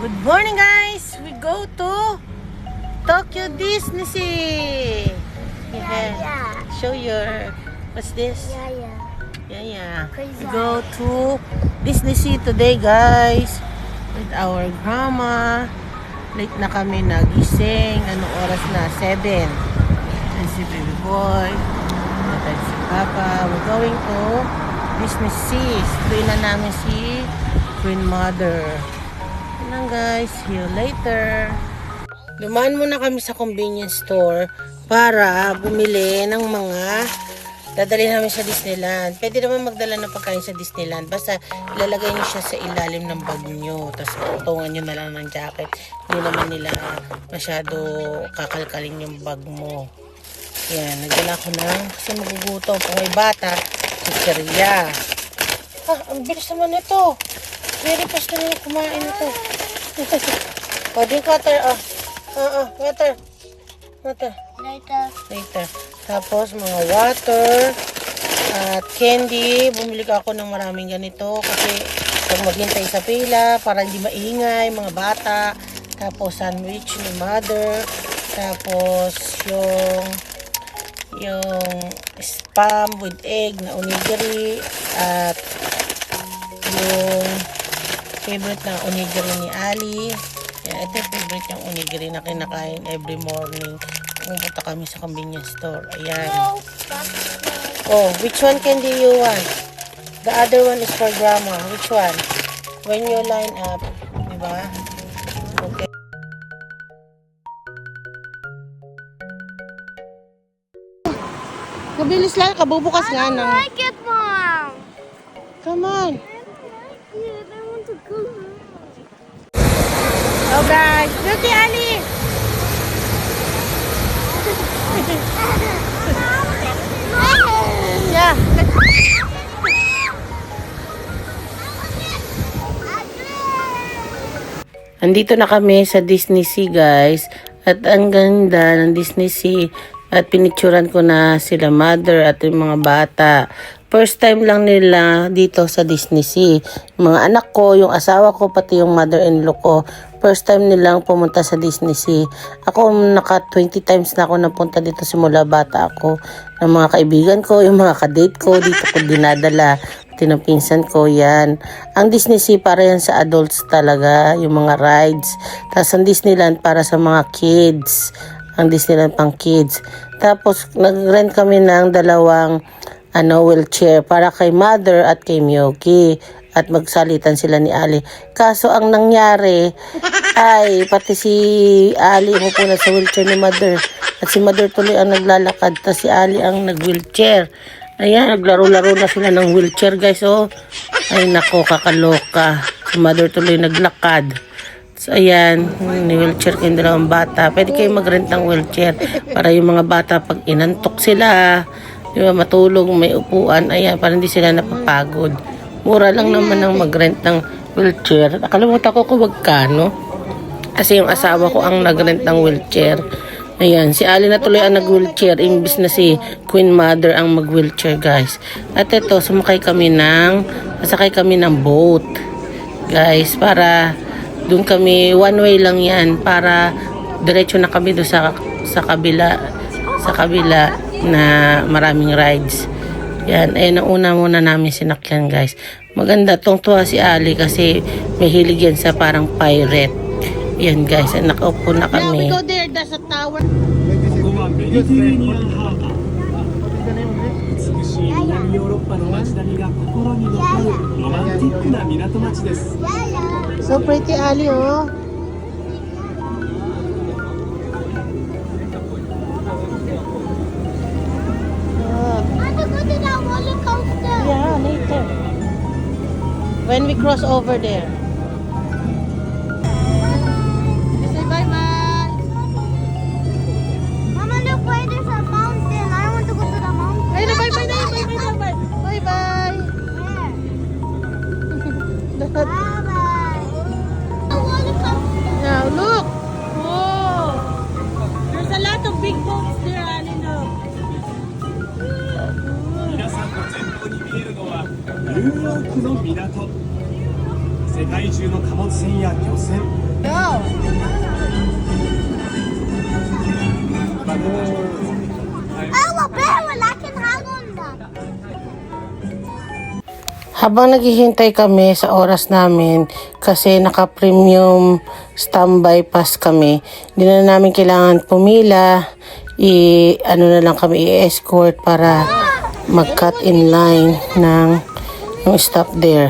Good morning, guys. We go to Tokyo Disney Sea. Yeah. Show your, what's this? Yeah. We go to Disney Sea today, guys, with our grandma. Late na kami nagising. Anong oras na? 7. And si baby boy. And si Papa. We're going to Disney Sea. Tuloy na namin si Queen Mother. Yan lang, guys. See you later. Dumaan muna kami sa convenience store para bumili ng mga dadalhin namin sa Disneyland. Pwede naman magdala ng pagkain sa Disneyland. Basta ilalagay niyo siya sa ilalim ng bag niyo. Tapos utungan niyo na lang ng jacket. Hindi naman nila masyado kakalkalin yung bag mo. Yan. Nagdala ko ng kasi magugutom. Kung may bata, chicheria. Ang bilis naman ito. Very fast na nila kumain ito. Drink water. Water. Later. Tapos mga water at candy. Bumili ka ako ng maraming ganito kasi pag maghintay sa pila para hindi maingay mga bata. Tapos sandwich ni mother. Tapos yung spam with egg na onigiri at yung favorite na onigiri ni Ali. Yan, ito yung favorite yung onigiri na kinakain every morning. Pumunta kami sa convenience store. Ayan. Oh, which one candy you want? The other one is for grandma. Which one? When you line up. Diba? Okay. Mabilis lang. Kabubukas nga ng... I like it, Mom. Come on. I want to go. Oh, guys. Beauty, Ali. Yeah. Andito na kami sa Disney Sea, guys. At ang ganda ng Disney Sea. At pinicturan ko na sila mother at yung mga bata. First time lang nila dito sa Disney Sea. Yung mga anak ko, yung asawa ko, pati yung mother-in-law ko. First time nilang pumunta sa Disney Sea. Ako, naka 20 times na ako napunta dito simula bata ako. Ng mga kaibigan ko, yung mga kadate ko, dito ko dinadala. Pati ng pinsan ko, yan. Ang Disney Sea para yan sa adults talaga, yung mga rides. Tapos ang Disneyland para sa mga kids. Ang Disneyland pang kids. Tapos nag-rent kami ng dalawang wheelchair para kay mother at kay Miyoki. At magsalitan sila ni Ali. Kaso ang nangyari ay pati si Ali umupo na sa wheelchair ni mother. At si mother tuloy ang naglalakad. Tapos si Ali ang nag-wheelchair. Ayan, naglaro-laro na sila ng wheelchair, guys. Oh. Ay nako, kakaloka. Si mother tuloy naglakad. So, ayan, ni-wheelchair kayong dalawang bata. Pwede kayo mag-rent ng wheelchair para yung mga bata pag inantok sila, di ba, matulog, may upuan, ayan, para hindi sila napapagod. Mura lang naman ang mag-rent ng wheelchair. Nakalimutan ko kung magkano. Kasi yung asawa ko ang nag-rent ng wheelchair. Ayan, si Ali na tuloy ang nag-wheelchair, imbis na si Queen Mother ang mag-wheelchair, guys. At ito, nasakay kami ng boat, guys, para... Doon kami, one way lang yan para diretso na kami doon sa kabila na maraming rides. Yan, ayun ang una muna namin sinakyan, guys. Maganda, tuwa si Ali kasi may hilig yan sa parang pirate. Yan, guys, nakaupo na kami. Yeah, we go there, that's a tower. 南ヨーロッパの街並みが心に残るロマンティックな港町です。 So pretty, Ali, oh. Want to go to the roller coaster? Yeah, later. When we cross over there. Say bye-bye. Mama, look where there's a mountain. I want to go to the mountain. Ay, bye-bye. Bye-bye. Where? Bye-bye. The roller coaster. Now, look. Whoa. There's a lot of big boats there, Ali, look. 皆さんの前方に見えるのはニューヨークの港。世界中の貨物船や漁船、Habang naghihintay kami sa oras namin, kasi naka-premium standby pass kami, hindi na namin kailangan pumila, na lang kami i-escort para mag-cut in line ng yung stop there.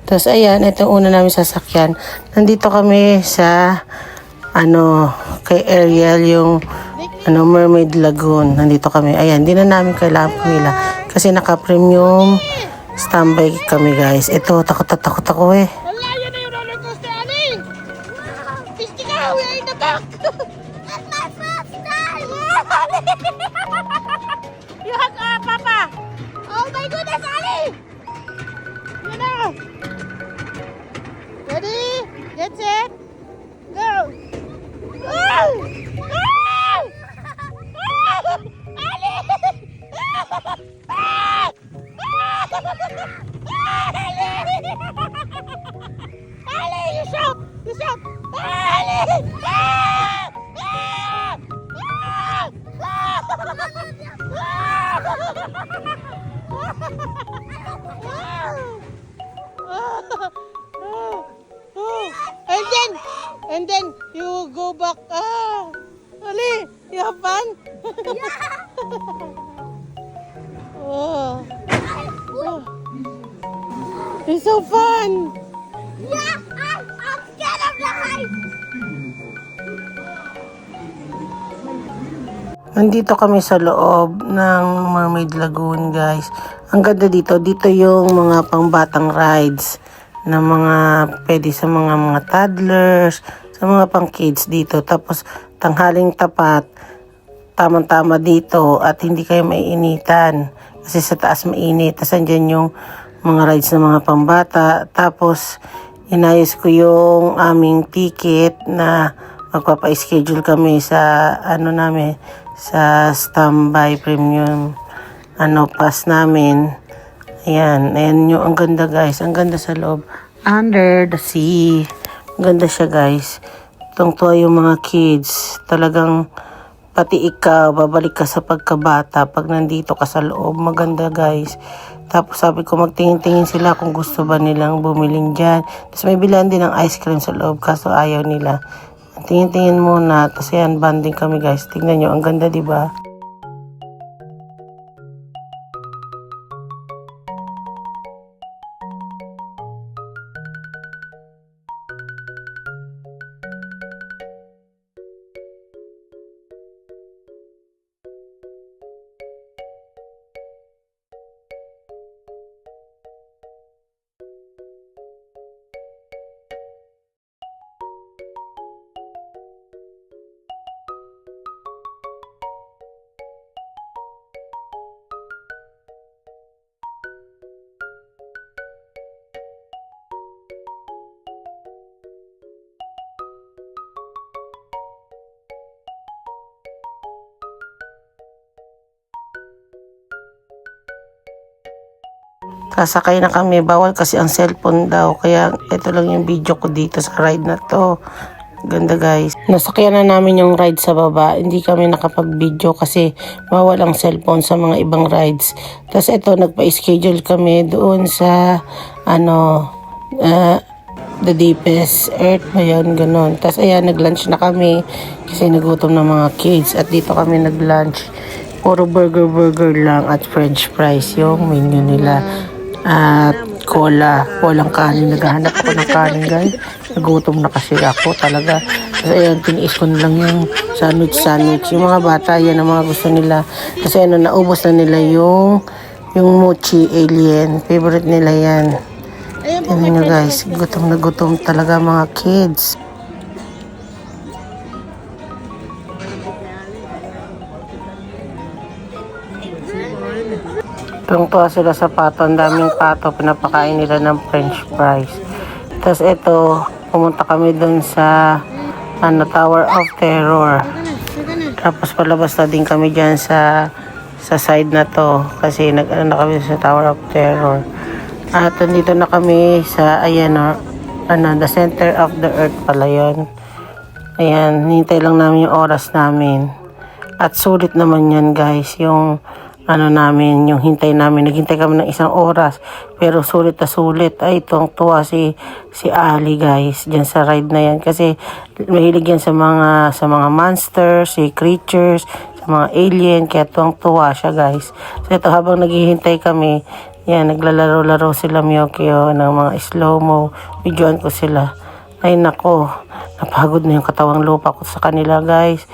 Tapos ayan, ito una namin sasakyan. Nandito kami sa kay Ariel, yung Mermaid Lagoon. Nandito kami. Ayan, hindi na namin kailangan pumila kasi naka-premium standby kami, guys. Ito, takot ako eh. Wala, yan na yung roller coaster, Ali! Pisti ka, we are in the back! That's my first time! You hug Papa! Oh my goodness, Ali! You know! Ready? Get set! Go! Oh! Oh! Ali! Ali, you shout! You shout! Ali! And then you go back. Ali, you have fun? Oh. It's so fun! Yeah, I'm scared of the height! Nandito kami sa loob ng Mermaid Lagoon, guys. Ang ganda dito. Dito yung mga pangbatang rides na mga pwede sa mga toddlers, sa mga pang kids dito. Tapos tanghaling tapat, tamang-tama dito at hindi kayo maiinitan. Kasi sa taas mainit. Tapos andyan yung mga rides ng mga pambata. Tapos inayos ko yung aming ticket na magpapa-schedule kami sa namin, sa standby premium pass namin. Ayan yung ang ganda, guys. Ang ganda sa loob. Under the sea. Ang ganda siya, guys. Tungtuwa yung mga kids. Talagang pati ikaw, babalik ka sa pagkabata pag nandito ka sa loob. Maganda, guys. Tapos sabi ko, magtingin-tingin sila kung gusto ba nilang bumiling dyan. Tapos may bilan din ng ice cream sa loob, kaso ayaw nila. Tingin-tingin muna. Tapos yan, banding kami, guys. Tingnan nyo, ang ganda, diba? Sasakay na kami, bawal kasi ang cellphone daw, kaya ito lang yung video ko dito sa ride na to. Ganda, guys. Nasakyan na namin yung ride sa baba, hindi kami nakapag-video kasi bawal ang cellphone sa mga ibang rides. Tapos ito, nagpa-schedule kami doon sa the deepest earth ba yun, ganun. Tapos ayan, nag-lunch na kami kasi nagutom ng mga kids at dito kami nag-lunch. Puro burger lang at french fries yung menu nila. At cola, walang kanin. Naghahanap ako ng kanin, guys. Nagutom na kasi ako talaga. Kasi ayan, tiniis ko na lang yung sandwich. Yung mga bata, yan ang mga gusto nila. Kasi naubos na nila yung mochi alien. Favorite nila yan. Yan nyo, guys. Gutom na gutom talaga mga kids. Tungtuwa sila sa pato. Ang daming pato. Pinapakain nila ng french fries. Tapos ito, pumunta kami dun sa Tower of Terror. Tapos palabas na din kami dyan sa side na to. Kasi na kami sa Tower of Terror. At nandito na kami sa, the center of the earth pala yun. Ayan, hintay lang namin yung oras namin. At sulit naman yan, guys. Yung namin, yung hintay namin. Naghintay kami ng 1 oras. Pero sulit na sulit. Ay, tuwang-tuwa si Ali, guys. Diyan sa ride na yan. Kasi mahilig yan sa mga monsters, si creatures, sa mga alien. Kaya tuwang-tuwa siya, guys. So, ito habang naghihintay kami, yan, naglalaro-laro sila Miyokyo ng mga slow-mo. Videoan ko sila. Ay, nako. Napagod na yung katawang lupa ko sa kanila, guys.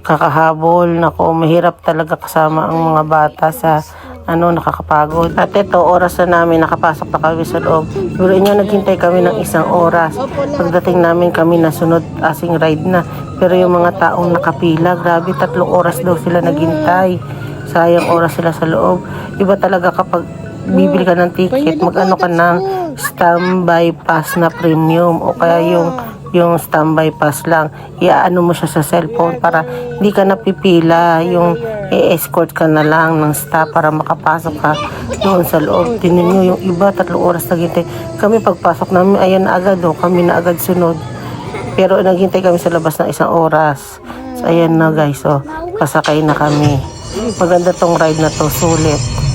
Kakahabol, nako, mahirap talaga kasama ang mga bata sa nakakapagod. At ito, oras na namin, nakapasok na kami sa loob. Siguro inyo, naghintay kami ng 1 oras. Pagdating namin kami, nasunod asing ride na. Pero yung mga taong nakapila, grabe, 3 oras daw sila naghintay. Sayang oras sila sa loob. Iba talaga kapag bibili ka ng ticket, mag-ano ka ng standby pass na premium o kaya yung standby pass lang, iaano mo siya sa cellphone para hindi ka napipila, yung i-escort ka na lang ng staff para makapasok ka doon sa loob. Tingnan nyo, yung iba 3 oras naghintay. Kami pagpasok namin, ayan na agad, kami na agad sunod. Pero naghintay kami sa labas ng 1 oras. So ayan na, guys, pasakay na kami. Maganda tong ride na to, sulit.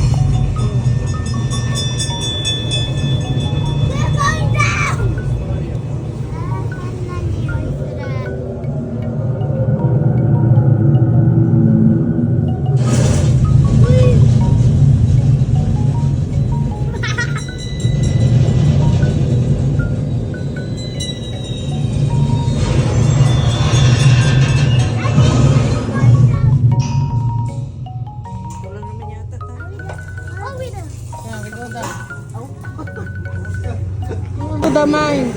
To the mine.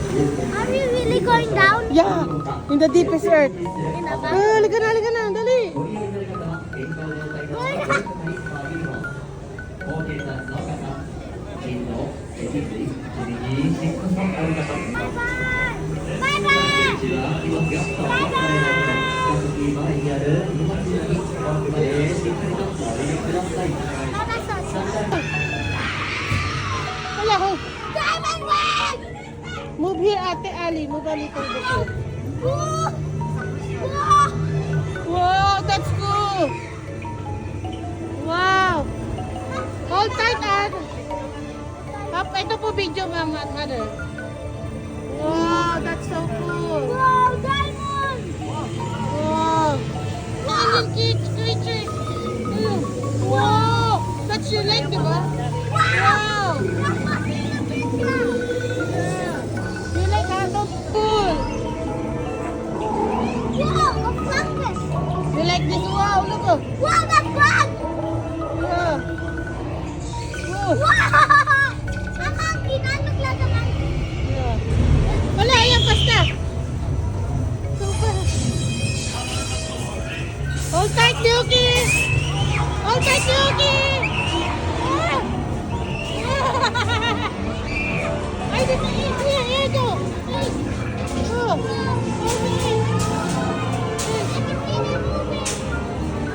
Are we really going down? Yeah, in the deepest earth. In the back? Halika na, dali. Wala ko. Move here, Ate Ali. Move a little bit here. Wow, that's cool. Wow. Hold tight, Ate. Ito po video, mother. Wow, that's so cool. Wow, diamond! Wow. Alien kids, creatures. Wow. That's your leg, di ba? Wow. You like how that's cool. Wow, a cactus! You like this? Wow, look. Wow, that frog! Yeah. Oh. Wow! Ang monkey, nandun lang ang monkey. Yeah. Wala, ayan, basta. Super. Hold tight, Yuki. Hold tight, Yuki. Ay, dito, here, go. Oh.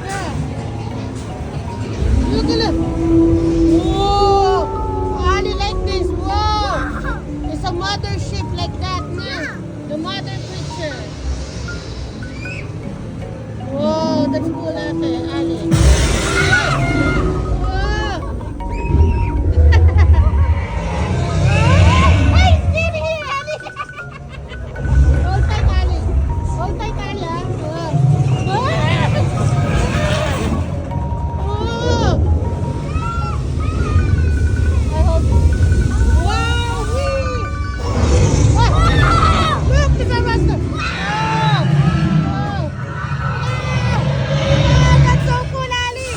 Yeah. Look, look. Whoa. Ali like this. Wow. It's a mothership like that, na. The mother creature. Wow, that's cool, Ate Ali. Wow. Ay, steady here, Ali. Hold tight, Ali. Hold tight, Ali, ah. Wow. Wow. I hold. Wow, wee. Wow. Look, the master. Wow. Wow. That's so cool, Ali.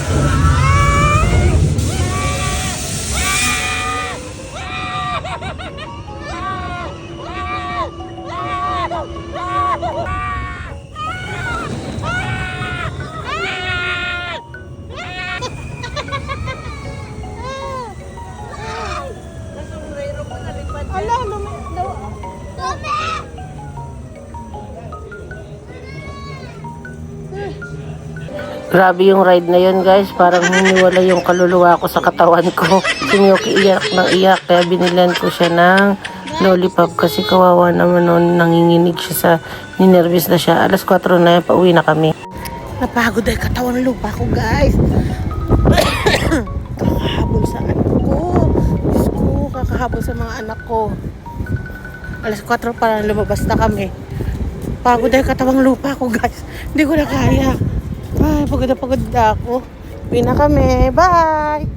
Ala, Grabe yung ride na yun, guys. Parang hiniwala yung kaluluwa ko sa katawan ko. Si Miyuki iyak ng iyak. Kaya binilan ko siya ng lollipop kasi kawawa naman noon. Nanginginig siya sa ninervous na siya. 4:00 na yan, pauwi na kami. napagod ay katawan lupa ko, guys. Kakahabol sa anak ko. Diyos ko, kakahabol sa mga anak ko. Alas 4 pa lumabas na kami. Pagod ay katawang lupa ko, guys. Hindi ko na kaya. Ay, pagod na ako. Uwi na kami. Bye!